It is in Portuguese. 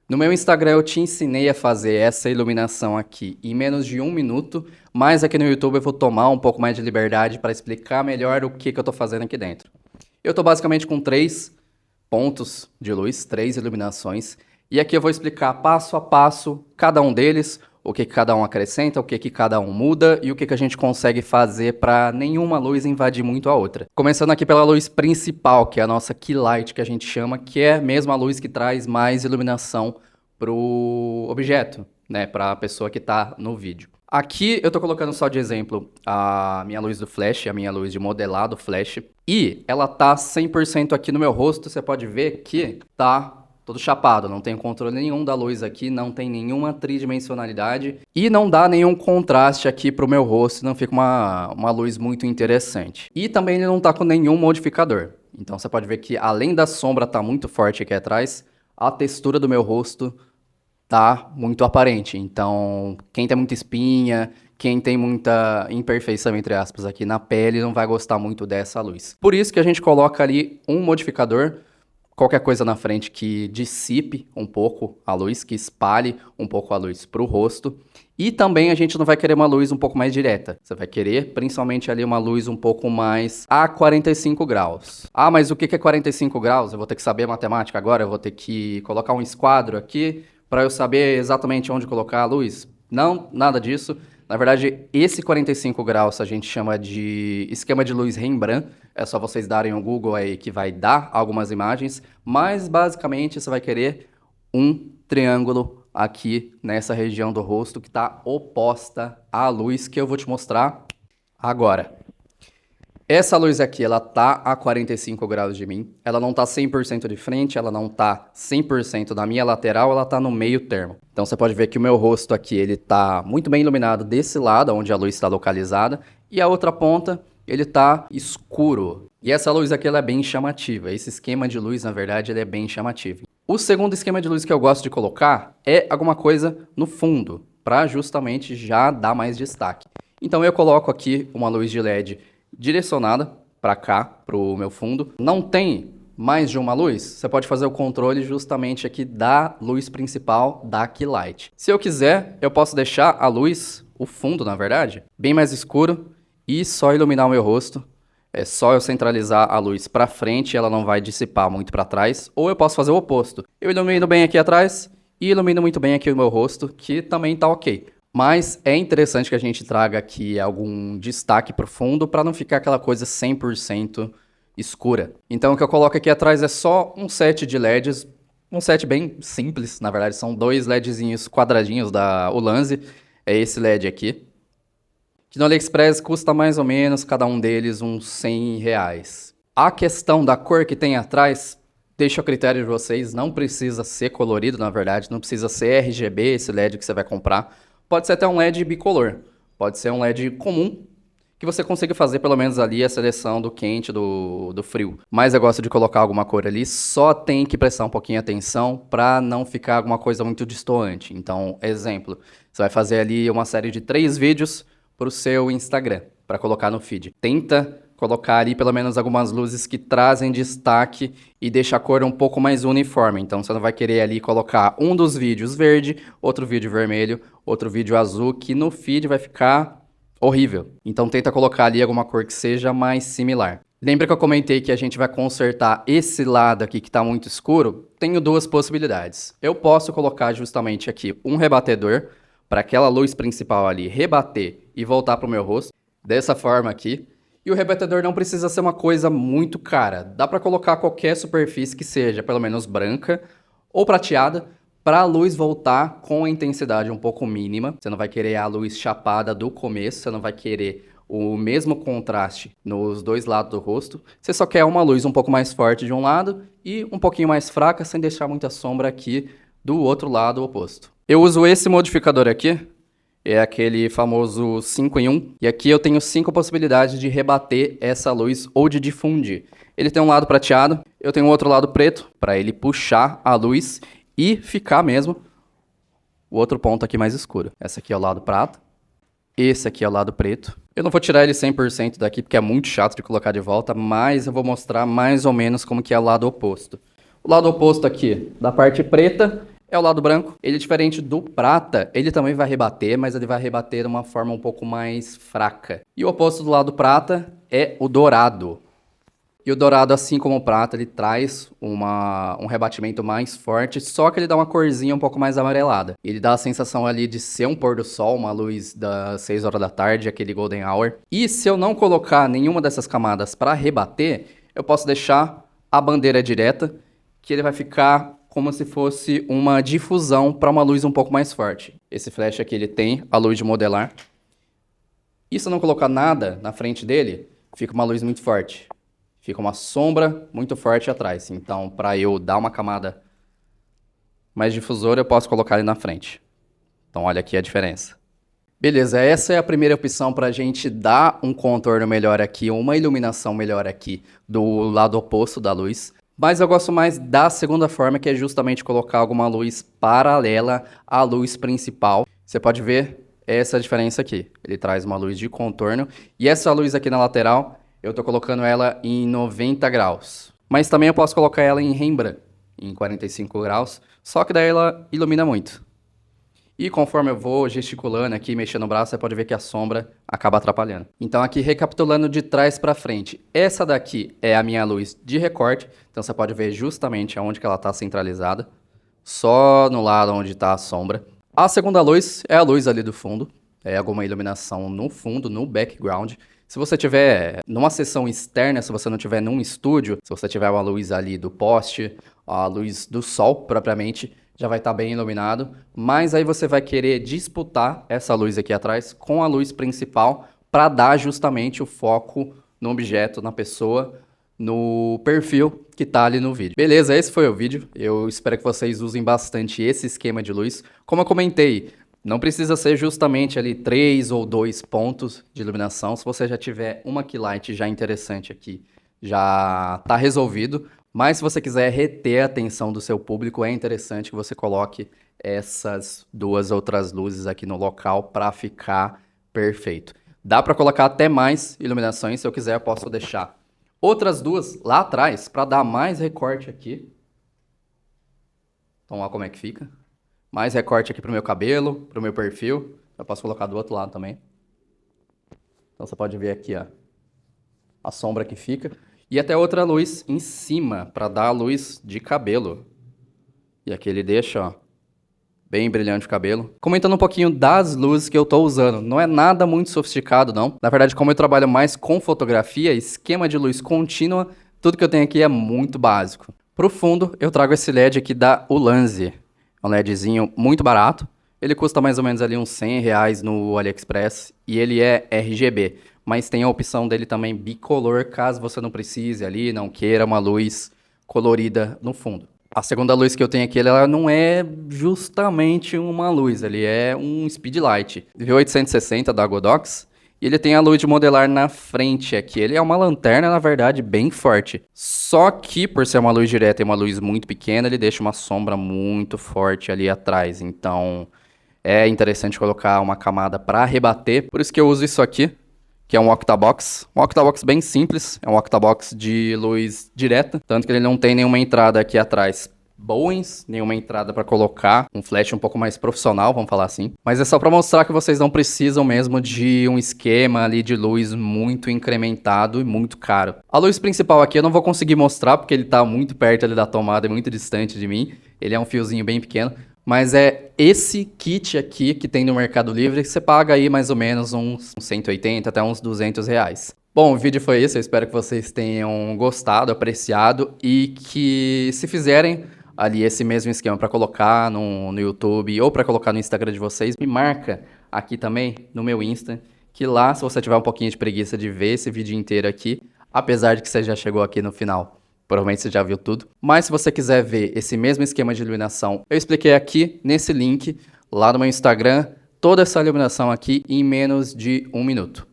No meu Instagram eu te ensinei a fazer essa iluminação aqui em menos de 1 minuto, mas aqui no YouTube eu vou tomar um pouco mais de liberdade para explicar melhor o que eu estou fazendo aqui dentro. Eu estou basicamente com 3 pontos de luz, 3 iluminações, e aqui eu vou explicar passo a passo cada um deles, o que cada um acrescenta, o que cada um muda e o que a gente consegue fazer para nenhuma luz invadir muito a outra. Começando aqui pela luz principal, que é a nossa key light, que a gente chama, que é mesmo a luz que traz mais iluminação para o objeto, né, para a pessoa que está no vídeo. Aqui eu estou colocando só de exemplo a minha luz do flash, a minha luz de modelado flash, e ela tá 100% aqui no meu rosto. Você pode ver que tá todo chapado, não tem controle nenhum da luz aqui, não tem nenhuma tridimensionalidade e não dá nenhum contraste aqui pro meu rosto, não fica uma luz muito interessante. E também ele não tá com nenhum modificador. Então você pode ver que além da sombra tá muito forte aqui atrás, a textura do meu rosto tá muito aparente. Então, quem tem muita espinha, quem tem muita imperfeição, entre aspas, aqui na pele, não vai gostar muito dessa luz. Por isso que a gente coloca ali um modificador, qualquer coisa na frente que dissipe um pouco a luz, que espalhe um pouco a luz para o rosto. E também a gente não vai querer uma luz um pouco mais direta. Você vai querer, principalmente ali, uma luz um pouco mais a 45 graus. Ah, mas o que é 45 graus? Eu vou ter que saber matemática agora, eu vou ter que colocar um esquadro aqui para eu saber exatamente onde colocar a luz? Não, nada disso. Na verdade, esse 45 graus a gente chama de esquema de luz Rembrandt. É só vocês darem um Google aí que vai dar algumas imagens. Mas, basicamente, você vai querer um triângulo aqui nessa região do rosto que está oposta à luz que eu vou te mostrar agora. Essa luz aqui, ela tá a 45 graus de mim, ela não tá 100% de frente, ela não tá 100% da minha lateral, ela tá no meio termo. Então você pode ver que o meu rosto aqui, ele tá muito bem iluminado desse lado, onde a luz está localizada, e a outra ponta, ele tá escuro. E essa luz aqui, ela é bem chamativa, esse esquema de luz, na verdade, ele é bem chamativo. O segundo esquema de luz que eu gosto de colocar é alguma coisa no fundo, para justamente já dar mais destaque. Então eu coloco aqui uma luz de LED direcionada para cá, para o meu fundo. Não tem mais de uma luz, você pode fazer o controle justamente aqui da luz principal da key light. Se eu quiser, eu posso deixar a luz, o fundo na verdade, bem mais escuro e só iluminar o meu rosto. É só eu centralizar a luz para frente, ela não vai dissipar muito para trás. Ou eu posso fazer o oposto. Eu ilumino bem aqui atrás e ilumino muito bem aqui o meu rosto, que também tá ok. Mas é interessante que a gente traga aqui algum destaque profundo para não ficar aquela coisa 100% escura. Então o que eu coloco aqui atrás é só um set de LEDs, um set bem simples, na verdade são 2 LEDzinhos quadradinhos da Ulanzi, é esse LED aqui, que no AliExpress custa mais ou menos cada um deles uns R$100. A questão da cor que tem atrás, deixa a critério de vocês, não precisa ser colorido na verdade, não precisa ser RGB esse LED que você vai comprar. Pode ser até um LED bicolor, pode ser um LED comum, que você consiga fazer pelo menos ali a seleção do quente, do frio. Mas eu gosto de colocar alguma cor ali, só tem que prestar um pouquinho atenção para não ficar alguma coisa muito destoante. Então, exemplo, você vai fazer ali uma série de 3 vídeos para o seu Instagram, para colocar no feed. Tenta colocar ali pelo menos algumas luzes que trazem destaque e deixa a cor um pouco mais uniforme. Então você não vai querer ali colocar um dos vídeos verde, outro vídeo vermelho, outro vídeo azul, que no feed vai ficar horrível. Então tenta colocar ali alguma cor que seja mais similar. Lembra que eu comentei que a gente vai consertar esse lado aqui que está muito escuro? Tenho 2 possibilidades. Eu posso colocar justamente aqui um rebatedor para aquela luz principal ali rebater e voltar para o meu rosto, dessa forma aqui. E o rebatedor não precisa ser uma coisa muito cara. Dá para colocar qualquer superfície que seja, pelo menos branca ou prateada, para a luz voltar com a intensidade um pouco mínima. Você não vai querer a luz chapada do começo, você não vai querer o mesmo contraste nos 2 lados do rosto. Você só quer uma luz um pouco mais forte de um lado e um pouquinho mais fraca, sem deixar muita sombra aqui do outro lado oposto. Eu uso esse modificador aqui. É aquele famoso 5 em 1. E aqui eu tenho 5 possibilidades de rebater essa luz ou de difundir. Ele tem um lado prateado, eu tenho outro lado preto, para ele puxar a luz e ficar mesmo o outro ponto aqui mais escuro. Esse aqui é o lado prata, esse aqui é o lado preto. Eu não vou tirar ele 100% daqui, porque é muito chato de colocar de volta, mas eu vou mostrar mais ou menos como que é o lado oposto. O lado oposto aqui, da parte preta, É o lado branco. Ele, diferente do prata, ele também vai rebater, mas ele vai rebater de uma forma um pouco mais fraca. E o oposto do lado prata é o dourado. E o dourado, assim como o prata, ele traz um rebatimento mais forte, só que ele dá uma corzinha um pouco mais amarelada. Ele dá a sensação ali de ser um pôr do sol, uma luz das 6 horas da tarde, aquele golden hour. E se eu não colocar nenhuma dessas camadas para rebater, eu posso deixar a bandeira direta, que ele vai ficar como se fosse uma difusão para uma luz um pouco mais forte. Esse flash aqui, ele tem a luz de modelar. E se eu não colocar nada na frente dele, fica uma luz muito forte. Fica uma sombra muito forte atrás. Então, para eu dar uma camada mais difusora, eu posso colocar ele na frente. Então, olha aqui a diferença. Beleza, essa é a primeira opção para a gente dar um contorno melhor aqui, uma iluminação melhor aqui do lado oposto da luz. Mas eu gosto mais da segunda forma, que é justamente colocar alguma luz paralela à luz principal. Você pode ver essa diferença aqui. Ele traz uma luz de contorno. E essa luz aqui na lateral, eu estou colocando ela em 90 graus. Mas também eu posso colocar ela em Rembrandt, em 45 graus. Só que daí ela ilumina muito. E conforme eu vou gesticulando aqui, mexendo o braço, você pode ver que a sombra acaba atrapalhando. Então aqui, recapitulando de trás para frente. Essa daqui é a minha luz de recorte. Então você pode ver justamente onde que ela está centralizada. Só no lado onde está a sombra. A segunda luz é a luz ali do fundo. É alguma iluminação no fundo, no background. Se você tiver numa sessão externa, se você não tiver num estúdio, se você tiver uma luz ali do poste, a luz do sol propriamente, já vai estar bem iluminado. Mas aí você vai querer disputar essa luz aqui atrás com a luz principal para dar justamente o foco no objeto, na pessoa, no perfil que está ali no vídeo. Beleza, esse foi o vídeo. Eu espero que vocês usem bastante esse esquema de luz. Como eu comentei, não precisa ser justamente ali 3 ou 2 pontos de iluminação. Se você já tiver uma key light já interessante aqui, já está resolvido. Mas se você quiser reter a atenção do seu público, é interessante que você coloque essas duas outras luzes aqui no local para ficar perfeito. Dá para colocar até mais iluminações. Se eu quiser, eu posso deixar outras duas lá atrás para dar mais recorte aqui. Então, olha como é que fica. Mais recorte aqui pro meu cabelo, pro meu perfil. Eu posso colocar do outro lado também. Então você pode ver aqui, ó, a sombra que fica. E até outra luz em cima, para dar a luz de cabelo. E aqui ele deixa, ó, bem brilhante o cabelo. Comentando um pouquinho das luzes que eu tô usando. Não é nada muito sofisticado, não. Na verdade, como eu trabalho mais com fotografia, esquema de luz contínua, tudo que eu tenho aqui é muito básico. Pro fundo, eu trago esse LED aqui da Ulanzi. É um LEDzinho muito barato. Ele custa mais ou menos ali uns R$100 no AliExpress. E ele é RGB. Mas tem a opção dele também bicolor, caso você não precise ali, não queira uma luz colorida no fundo. A segunda luz que eu tenho aqui, ela não é justamente uma luz, ele é um speedlight. V860 da Godox. E ele tem a luz de modelar na frente aqui. Ele é uma lanterna, na verdade, bem forte. Só que, por ser uma luz direta e uma luz muito pequena, ele deixa uma sombra muito forte ali atrás. Então, é interessante colocar uma camada para rebater. Por isso que eu uso isso aqui, que é um octabox. Um octabox bem simples. É um octabox de luz direta. Tanto que ele não tem nenhuma entrada aqui atrás Bowens, nenhuma entrada para colocar um flash um pouco mais profissional, vamos falar assim. Mas é só para mostrar que vocês não precisam mesmo de um esquema ali de luz muito incrementado e muito caro. A luz principal aqui eu não vou conseguir mostrar porque ele está muito perto ali da tomada e muito distante de mim. Ele é um fiozinho bem pequeno. Mas é esse kit aqui que tem no Mercado Livre que você paga aí mais ou menos uns 180 até uns R$200. Bom, o vídeo foi esse. Eu espero que vocês tenham gostado, apreciado e que se fizerem ali esse mesmo esquema para colocar no YouTube ou para colocar no Instagram de vocês, me marca aqui também no meu Insta, que lá, se você tiver um pouquinho de preguiça de ver esse vídeo inteiro aqui, apesar de que você já chegou aqui no final, provavelmente você já viu tudo, mas se você quiser ver esse mesmo esquema de iluminação, eu expliquei aqui nesse link, lá no meu Instagram, toda essa iluminação aqui em menos de 1 minuto.